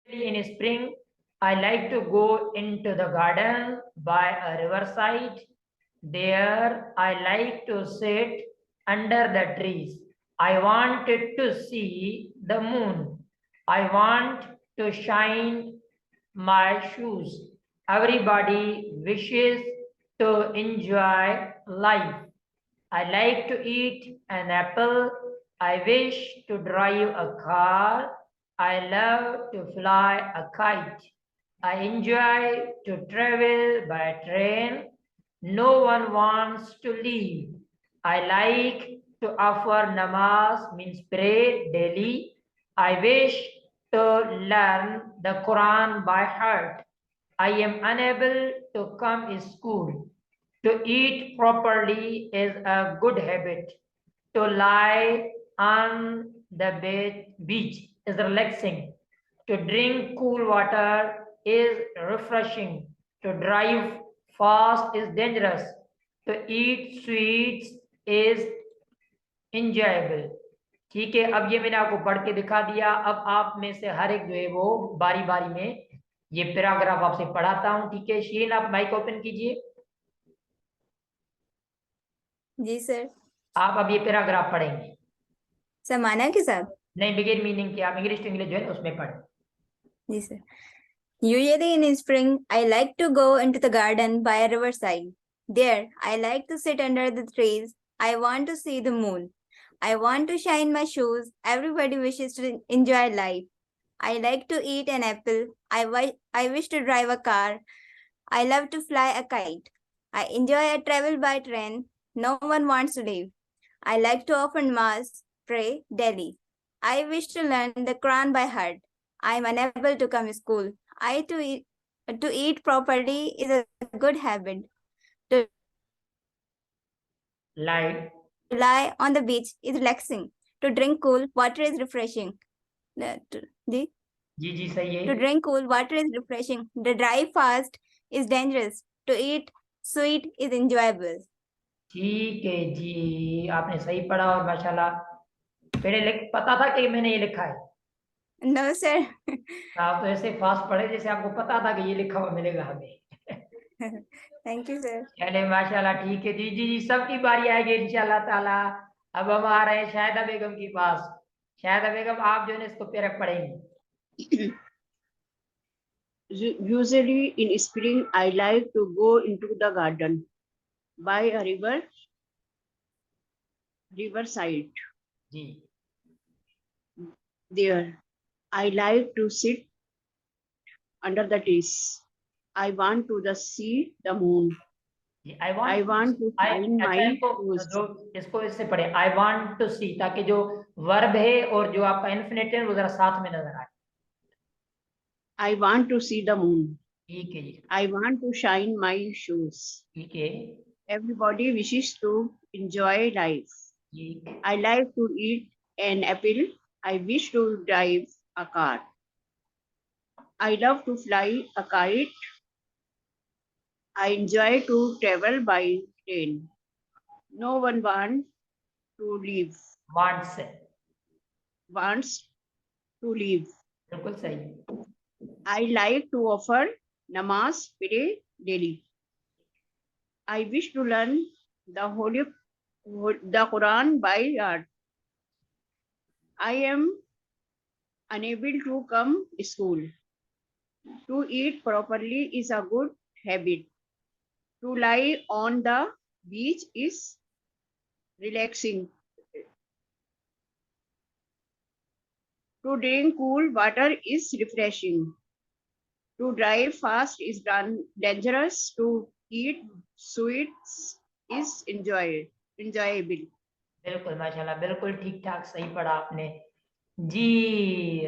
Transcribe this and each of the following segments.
In spring, I like to go into the garden by a riverside. There, I like to sit under the trees. I wanted to see the moon. I want to shine my shoes. Everybody wishes to enjoy life. I like to eat an apple. I wish to drive a car. I love to fly a kite. I enjoy to travel by train. No one wants to leave. I like to offer namaz, means pray daily. I wish to learn the Quran by heart. I am unable to come to school. To eat properly is a good habit. To lie on the beach is relaxing. To drink cool water is refreshing. To drive fast is dangerous. To eat sweets is enjoyable. ठीक है, अब ये मैंने आपको पढ़ के दिखा दिया। अब आप में से हर एक जो है वो बारी बारी में ये पैराग्राफ आपसे पढ़ाता हूँ। ठीक है शीन, आप माइक ओपन कीजिए। जी सर। आप अब ये पैराग्राफ पढ़ेंगे। सर माना के साथ नहीं, बिगिन मीनिंग के आप इंग्लिश टू इंग्लिश जो है उसमें पढ़ें। जी sir. Usually in spring, I like to go into the garden by a riverside. There, I like to sit under the trees. I want to see the moon. I want to shine my shoes. Everybody wishes to enjoy life. I like to eat an apple. I wish to drive a car. I love to fly a kite. I enjoy a travel by train. No one wants to leave. I like to often mass, pray daily. I wish to learn the Quran by heart. I am unable to come to school. To eat properly is a good habit. To lie on the beach is relaxing. To drink cool water is refreshing. जी सही है। To drink cool water is refreshing. To drive fast is dangerous. To eat sweet is enjoyable. ठीक है जी, आपने सही पढ़ा और माशाल्लाह पहले पता था कि मैंने ये लिखा है। No sir. आप तो ऐसे फास्ट पढ़े जैसे आपको पता था कि ये लिखा हुआ मिलेगा हमें। Thank you sir. चले माशाल्लाह, ठीक है जी जी जी, सबकी बारी आएगी इंशाल्लाह ताला। अब हम आ रहे हैं शाहिदा बेगम के पास। शाहिदा बेगम, आप जो है इसको para पढ़ेंगी। Usually in spring, I like to go into the garden by a riverside. There, I like to sit under the trees. I want to see the moon. I want to find my shoes. जो इसको इससे पढ़े, I want to सी, ताकि जो verb है और जो आपका इन्फिनिटिव है वो जरा साथ में नजर आए। I want to see the moon. ठीक है जी। I want to shine my shoes. ठीक है। Everybody wishes to enjoy life. I like to eat an apple. I wish to drive a car. I love to fly a kite. I enjoy to travel by train. No one wants to leave. Wants to leave. बिल्कुल सही। I like to offer namaz pray daily. I wish to learn the Quran by heart. I am unable to come to school. To eat properly is a good habit. To lie on the beach is relaxing. To drink cool water is refreshing. To drive fast is dangerous. To eat sweets is enjoyable. बिल्कुल माशाल्लाह, बिल्कुल ठीक ठाक सही पढ़ा आपने जी।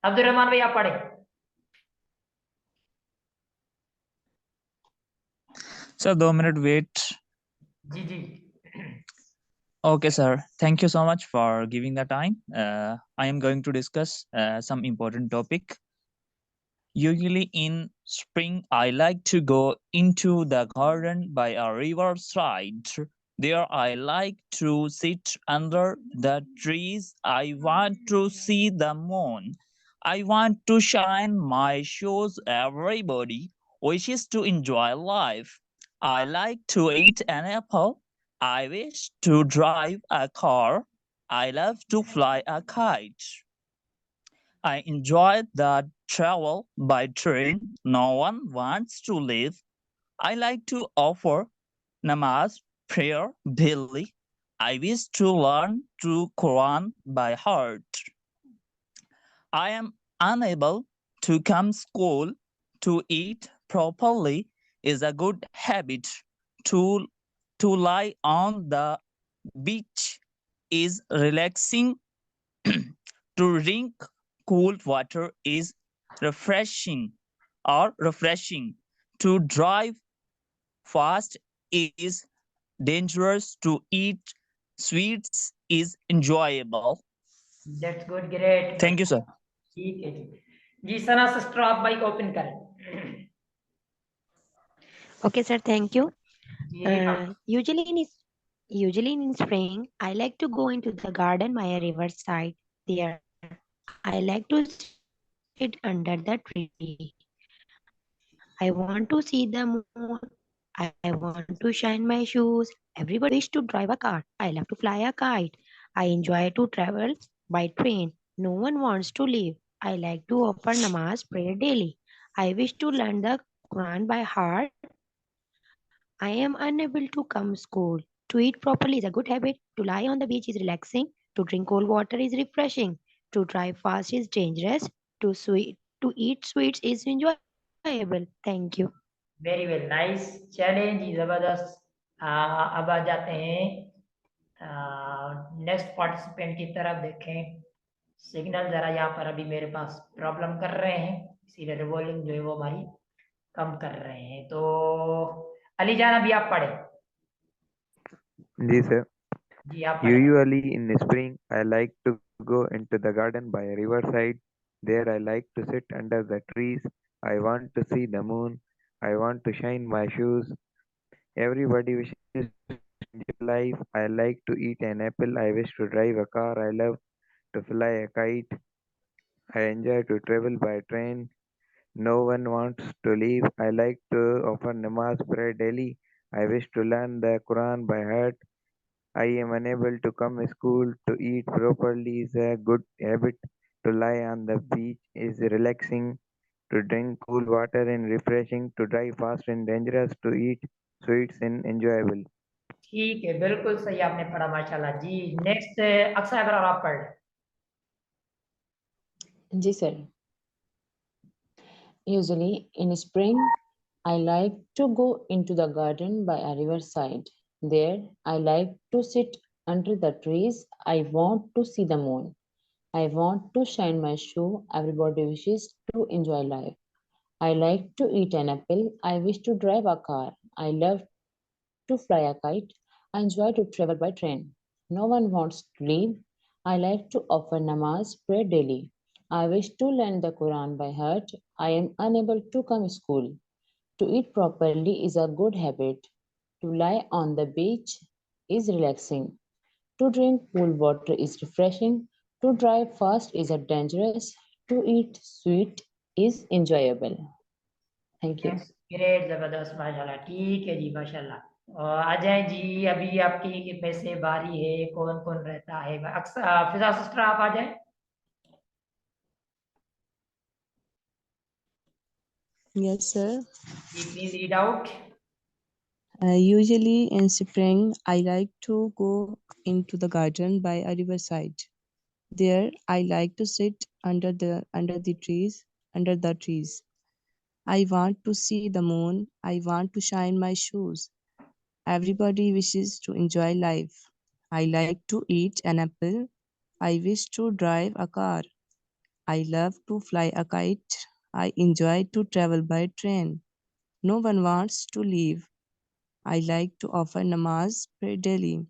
अब्दुल रहमान भाई आप पढ़े। Sir 2 minute wait. जी जी। Okay, sir. Thank you so much for giving the time. I am going to discuss some important topic. Usually in spring, I like to go into the garden by a riverside. There, I like to sit under the trees. I want to see the moon. I want to shine my shoes. Everybody wishes to enjoy life. I like to eat an apple. I wish to drive a car. I love to fly a kite. I enjoy the travel by train. No one wants to leave. I like to offer namaz prayer daily. I wish to learn to Quran by heart. I am unable to come school. To eat properly is a good habit. To lie on the beach is relaxing. To drink cool water is refreshing. To drive fast is dangerous. To eat sweets is enjoyable. That's good, great. Thank you, sir. ठीक है जी Sana sister आप mic open करें Okay, sir. Thank you. जी Usually in spring, I like to go into the garden by a riverside. There, I like to sit under the tree. I want to see the moon. I want to shine my shoes. Everybody wish to drive a car. I love to fly a kite. I enjoy to travel by train. No one wants to leave. I like to offer namaz prayer daily. I wish to learn the Quran by heart. I am unable to come school. To eat properly is a good habit. To lie on the beach is relaxing. To drink cold water is refreshing. To drive fast is dangerous. To eat sweets is enjoyable. Thank you. Very very nice challenge जबरदस्त अब आ जाते हैं next participant की तरफ देखें signal जरा यहाँ पर अभी मेरे पास प्रॉब्लम कर रहे हैं इसीलिए रिवॉल्विंग जो है वो हमारी कम कर रहे हैं तो अली जान अभी आप पढ़े जी सर जी आप पढ़े Usually in spring, I like to go into the garden by a riverside. There, I like to sit under the trees. I want to see the moon. I want to shine my shoes. Everybody wishes to enjoy life. I like to eat an apple. I wish to drive a car. I love to fly a kite. I enjoy to travel by train. No one wants to leave. I like to offer namaz prayer daily. I wish to learn the Quran by heart. I am unable to come to school. To eat properly is a good habit. To lie on the beach is relaxing. To drink cool water and refreshing. To drive fast and dangerous. To eat sweets and enjoyable. ठीक है बिल्कुल सही आपने पढ़ा माशाल्लाह जी next अक्सर अगर आप पढ़ लें जी sir Usually in spring, I like to go into the garden by a riverside. There, I like to sit under the trees. I want to see the moon. I want to shine my shoe. Everybody wishes to enjoy life. I like to eat an apple. I wish to drive a car. I love to fly a kite. I enjoy to travel by train. No one wants to leave. I like to offer namaz prayer daily. I wish to learn the Quran by heart. I am unable to come to school. To eat properly is a good habit. To lie on the beach is relaxing. To drink cool water is refreshing. To drive fast is a dangerous. To eat sweet is enjoyable. Thank you. Great जबरदस्त माशाल्लाह ठीक है जी माशाल्लाह और अजय जी अभी आपकी में से बारी है कौन कौन रहता है अक्सर फिजा सिस्टर आप आ जाए Yes, sir. Please read out Usually in spring, I like to go into the garden by a riverside. There, I like to sit under the trees. I want to see the moon. I want to shine my shoes. Everybody wishes to enjoy life. I like to eat an apple. I wish to drive a car. I love to fly a kite. I enjoy to travel by train. No one wants to leave. I like to offer namaz prayer daily.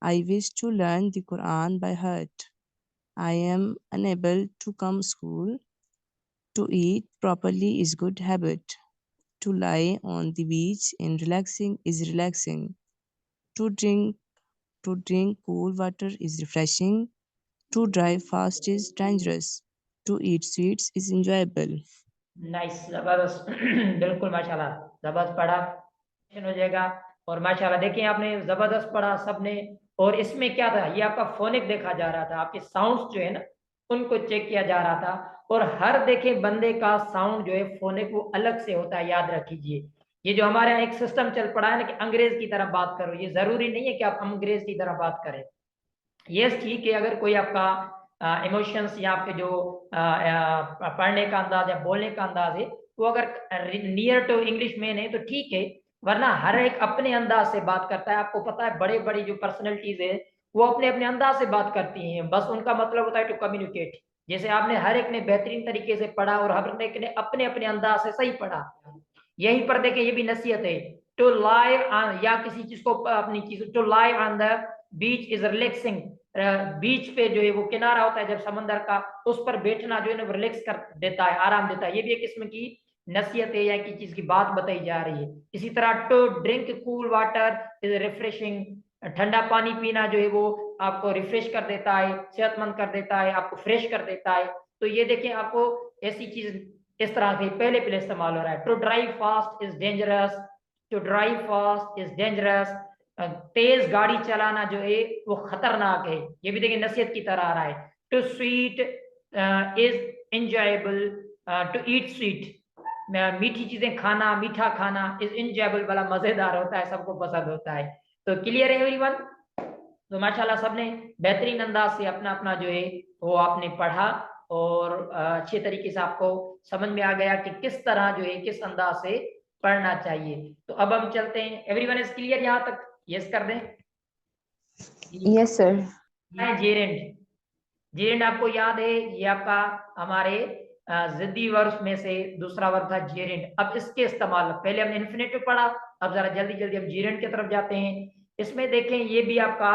I wish to learn the Quran by heart. I am unable to come school. To eat properly is good habit. To lie on the beach and relaxing is relaxing. To drink cool water is refreshing. To drive fast is dangerous. to eat sweets is enjoyable. Nice, जबरदस्त। बिल्कुल माशाल्लाह, जबरदस्त पढ़ा हो जाएगा। और माशाल्लाह देखिए आपने जबरदस्त पढ़ा सबने। और इसमें क्या था, ये आपका फोनिक देखा जा रहा था, आपके साउंड्स जो है ना उनको चेक किया जा रहा था। और हर देखे बंदे का साउंड जो है फोनिक वो अलग से होता है, याद रखिए। ये जो हमारे यहाँ एक सिस्टम चल पड़ा है ना कि अंग्रेज की तरह बात करो, ये जरूरी नहीं है कि आप अंग्रेज की तरह बात करें। ये ठीक है अगर कोई आपका इमोशंस या आपके जो पढ़ने का अंदाज या बोलने का अंदाज है वो अगर नियर टू इंग्लिश में है तो ठीक है, वरना हर एक अपने अंदाज से बात करता है। आपको पता है बड़े बड़ी जो पर्सनैलिटीज है वो अपने अपने अंदाज से बात करती हैं, बस उनका मतलब होता है टू कम्युनिकेट। जैसे आपने हर एक ने बेहतरीन तरीके से पढ़ा और हर एक ने अपने अपने अंदाज से सही पढ़ा। यहीं पर देखें ये भी नसीहत है, टू लाइव या किसी चीज को अपनी चीज, to live on the beach is relaxing. Beach पे जो है वो किनारा होता है जब समंदर का, उस पर बैठना जो है ना वो रिलैक्स कर देता है, आराम देता है। ये भी एक किस्म की नसीहत है या की चीज की बात बताई जा रही है। इसी तरह to drink cool water is refreshing. ठंडा पानी पीना जो है वो आपको रिफ्रेश कर देता है, सेहतमंद कर देता है, आपको फ्रेश कर देता है। तो ये देखें आपको ऐसी चीज इस तरह के पहले पहले इस्तेमाल हो रहा है। To drive fast is dangerous, to drive fast is dangerous. तेज गाड़ी चलाना जो है वो खतरनाक है, ये भी देखिए नसीहत की तरह आ रहा है। To sweet is enjoyable, to eat sweet, मीठी चीजें खाना, मीठा खाना इज एंजॉयबल, बड़ा मजेदार होता है, सबको पसंद होता है। तो क्लियर है एवरीवन? तो माशाल्लाह सबने बेहतरीन अंदाज से अपना अपना जो है वो आपने पढ़ा और अच्छे तरीके से आपको समझ में आ गया कि किस तरह जो है किस अंदाज से पढ़ना चाहिए। तो अब हम चलते हैं, एवरीवन इज क्लियर यहाँ तक? यस कर दें। Yes sir. जेरेंट, जेरेंट आपको याद है ये आपका हमारे जिद्दी वर्ब्स में से दूसरा वर्ब था जेरेंट। अब इसके इस्तेमाल, पहले हमने इन्फिनेटिव पढ़ा, अब जरा जल्दी जल्दी हम जेरेंट की तरफ जाते हैं। इसमें देखें ये भी आपका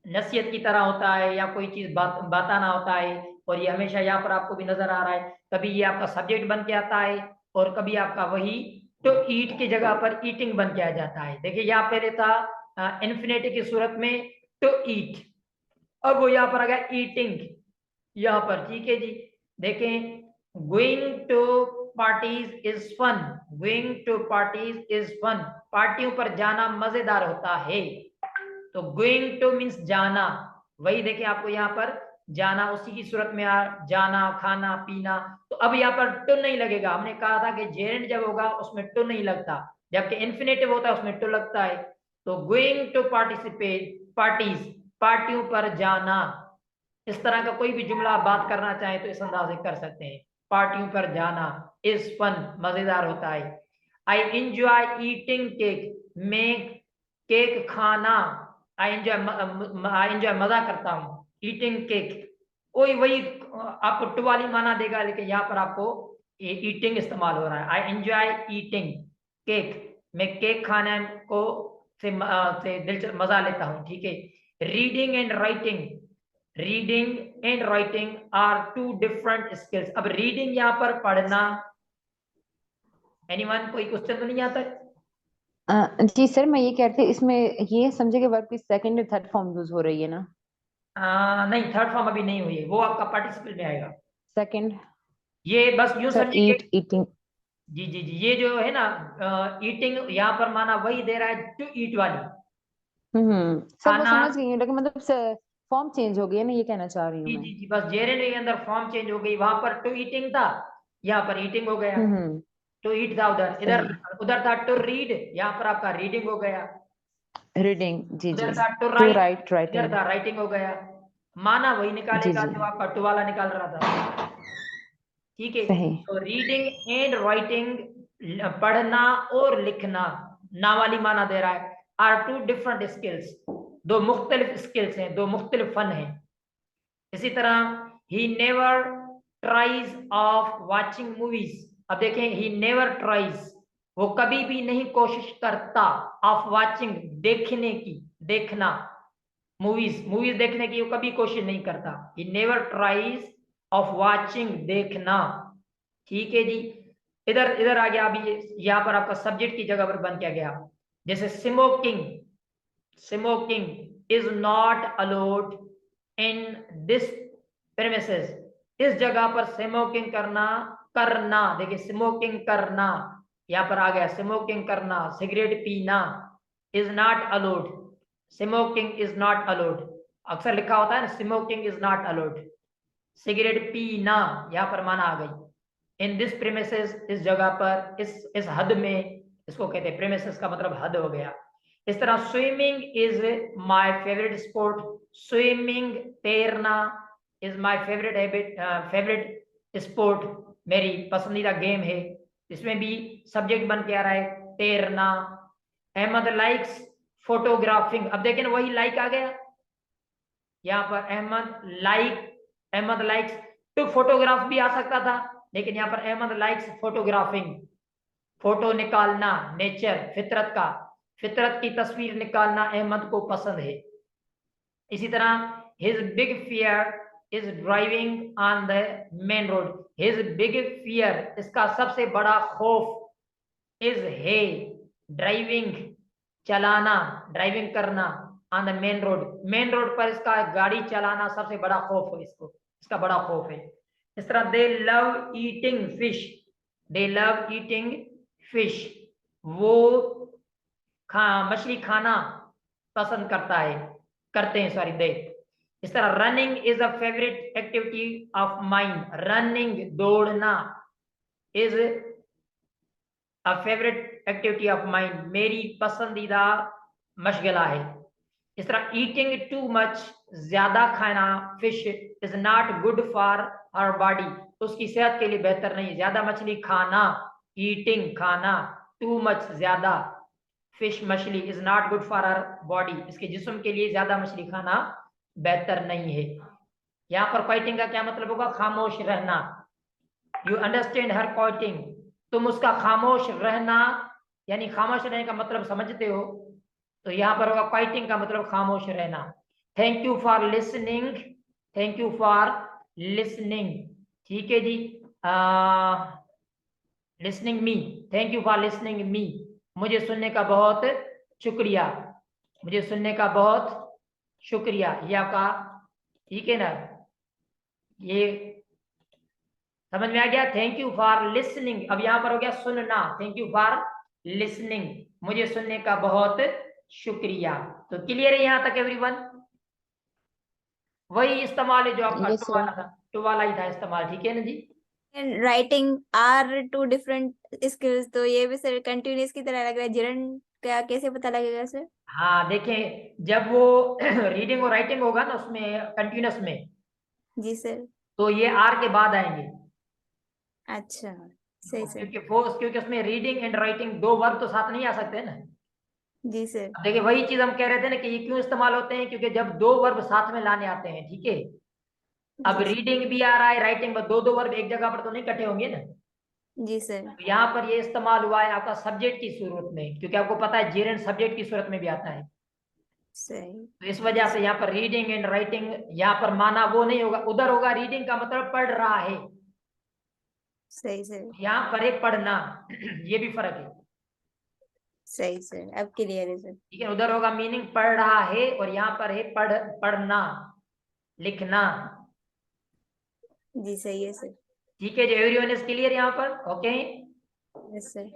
नसीहत की तरह होता है या कोई चीज बताना होता है। और ये हमेशा यहाँ पर आपको भी नजर आ रहा है, कभी ये आपका सब्जेक्ट बन के आता है और कभी आपका वही तो ईट की जगह पर ईटिंग बन के आ जाता है। देखिए यहाँ पहले था इन्फिनेटिव की सूरत में टू ईट, अब वो यहाँ पर आ गया ईटिंग यहाँ पर, ठीक है जी। देखें going to parties is fun, going to parties is fun, पार्टियों पर जाना मजेदार होता है। तो गोइंग टू मीन्स जाना, वही देखिए आपको यहाँ पर जाना उसी की सूरत में जाना, खाना पीना। तो अब यहाँ पर टू नहीं लगेगा, हमने कहा था कि जेरेंट जब होगा उसमें टू नहीं लगता, जबकि इन्फिनेटिव होता है उसमें टू लगता है। तो गोइंग टू पार्टिसिपेट पार्टीज, पार्टियों पर जाना। इस तरह का कोई भी जुमला आप बात करना चाहें तो इस अंदाज से कर सकते हैं, पार्टियों पर जाना इज फन, मजेदार होता है। आई एंजॉय ईटिंग केक, मैं केक खाना, आई एंजॉय मजा करता हूँ, ईटिंग केक वही वही आपको टू वाली माना देगा, लेकिन यहाँ पर आपको ईटिंग इस्तेमाल हो रहा है। आई एंजॉय ईटिंग केक, मैं केक खाने को से दिलचस्प मजा लेता हूँ, ठीक है। Reading and writing, reading and writing are two different skills. अब रीडिंग यहाँ पर पढ़ना, एनीवन कोई क्वेश्चन तो नहीं आता है? जी सर, मैं ये कह रही थी इसमें ये समझे कि वर्ब की सेकंड और थर्ड फॉर्म यूज हो रही है ना? नहीं, थर्ड फॉर्म अभी नहीं हुई है, वो आपका पार्टिसिपल में आएगा। सेकंड ये बस यूं सर, समझिए, ईट ईटिंग। जी जी जी, ये जो है ना ईटिंग यहाँ पर माना वही दे रहा है टू ईट वाली, सर वो खाना। समझ गई हूँ, लेकिन मतलब फॉर्म चेंज हो गई है ना, ये कहना चाह रही हूँ जी मैं। जी जी, बस जेरेंट के अंदर फॉर्म चेंज हो गई, वहां पर टू ईटिंग था, यहाँ पर ईटिंग हो गया। हम्म टू ईट था उधर, इधर सही। उधर था टू रीड, यहाँ पर आपका रीडिंग हो गया। रीडिंग, जी जी। उधर था टू टू राइट, राइट, इधर राइटिंग। था राइटिंग हो गया। माना वही जी निकालेगा जी, जो आपका टू वाला निकाल रहा था, ठीक है। सही। तो रीडिंग एंड राइटिंग, पढ़ना और लिखना, ना वाली माना दे रहा है, आर टू डिफरेंट स्किल्स, दो मुख्तलिफ स्किल्स हैं, दो मुख्तलिफ फन हैं। इसी तरह he never tries of watching movies, अब देखें ही नेवर ट्राइज, वो कभी भी नहीं कोशिश करता, ऑफ वाचिंग देखने की, देखना, मूवीज मूवीज देखने की वो कभी कोशिश नहीं करता। He never tries of watching, देखना, ठीक है जी। इधर इधर आ गया, अभी यहाँ पर आपका सब्जेक्ट की जगह पर बन क्या गया, जैसे smoking, smoking is not allowed in this premises, इस जगह पर स्मोकिंग करना, करना, देखिए स्मोकिंग करना, यहाँ पर आ गया स्मोकिंग करना, सिगरेट पीना is not allowed, smoking is not allowed, अक्सर लिखा होता है ना smoking is not allowed, cigarette पीना यहाँ पर माना आ गई। इन दिस प्रेमिसेस, इस जगह पर, इस हद में, इसको कहते हैं प्रेमिसेस का मतलब हद हो गया। इस तरह swimming is my favourite sport, swimming तैरना is my favourite habit, favourite sport, मेरी पसंदीदा गेम है। इसमें भी सब्जेक्ट बन के आ रहा है तैरना। अहमद लाइक्स फोटोग्राफिंग, अब देखें वही लाइक आ गया यहाँ पर, अहमद लाइक्स टू फोटोग्राफ भी आ सकता था, लेकिन यहाँ पर अहमद लाइक्स फोटोग्राफिंग, फोटो निकालना, नेचर, फितरत का, फितरत की तस्वीर निकालना अहमद को पसंद है। इसी तरह his big fear is driving on the main road, his big fear, इसका सबसे बड़ा खौफ, इज है ड्राइविंग, चलाना, ड्राइविंग करना, ऑन द मेन रोड पर इसका गाड़ी चलाना सबसे बड़ा खौफ है, इसको, इसका बड़ा खौफ है। इस तरह दे लव ईटिंग फिश, दे लव ईटिंग फिश, वो मछली खाना पसंद करते हैं, सॉरी दे। इस तरह running is a favourite activity of mind, running दौड़ना is a favourite activity of mind, मेरी पसंदीदा मशगला है। इस तरह ईटिंग टू मच, ज्यादा खाना, fish is not good for our body, उसकी सेहत के लिए बेहतर नहीं, ज्यादा मछली खाना, ईटिंग खाना, टू मच ज्यादा, फिश मछली is not good for our body, इसके जिस्म के लिए ज्यादा मछली खाना बेहतर नहीं है। यहाँ पर क्वाइटिंग का क्या मतलब होगा, खामोश रहना। यू अंडरस्टैंड हर क्वाइटिंग, तुम उसका खामोश रहना, यानी खामोश रहने का मतलब समझते हो, तो यहाँ पर होगा क्वाइटिंग का मतलब खामोश रहना। Thank you for listening, thank you for listening, ठीक है जी, listening me, thank you for listening me, मुझे सुनने का बहुत शुक्रिया, मुझे सुनने का बहुत शुक्रिया, ये आपका ठीक है ना, ये समझ में आ गया। थैंक यू फॉर लिसनिंग, अब यहाँ पर हो गया सुनना, थैंक यू फॉर लिसनिंग, मुझे सुनने का बहुत शुक्रिया। तो क्लियर है यहाँ तक एवरीवन? वही इस्तेमाल है जो आपका Yes, टू sir. वाला था, टू वाला ही था इस्तेमाल, ठीक है ना जी। Writing are two different skills, तो ये भी सर कंटिन्यूस की तरह लग रहा है, जिरन का कैसे पता लगेगा सर? हाँ देखें, जब वो रीडिंग और राइटिंग होगा ना उसमें कंटिन्यूस में, जी सर। तो ये आर के बाद आएंगे। अच्छा, सही सर। क्योंकि उसमें रीडिंग एंड राइटिंग दो वर्ब तो साथ नहीं आ सकते ना। जी सर। अब देखिए वही चीज हम कह रहे थे ना कि ये क्यों इस्तेमाल होते हैं, क्योंकि जब दो वर्ब साथ में लाने आते हैं, ठीक है, अब जी सर। रीडिंग भी आ रहा है, राइटिंग में, दो दो वर्ब एक जगह पर तो नहीं इकट्ठे होंगे ना। जी सर। तो यहाँ पर ये इस्तेमाल हुआ है आपका सब्जेक्ट की सूरत में, क्योंकि आपको पता है जेरेंट सब्जेक्ट की सूरत में भी आता है, सही। तो इस वजह से यहाँ पर रीडिंग एंड राइटिंग, यहाँ पर माना वो नहीं होगा, उधर होगा रीडिंग का मतलब पढ़ रहा है, सही सर। यहाँ पर है पढ़ना, ये भी फर्क है, सही सर, अब क्लियर है सर। ठीक है, उधर होगा मीनिंग पढ़ रहा है और यहाँ पर है पढ़ना, लिखना, जी सही है सर। ठीक है जी, एवरीवन इज क्लियर यहाँ पर? Okay yes sir.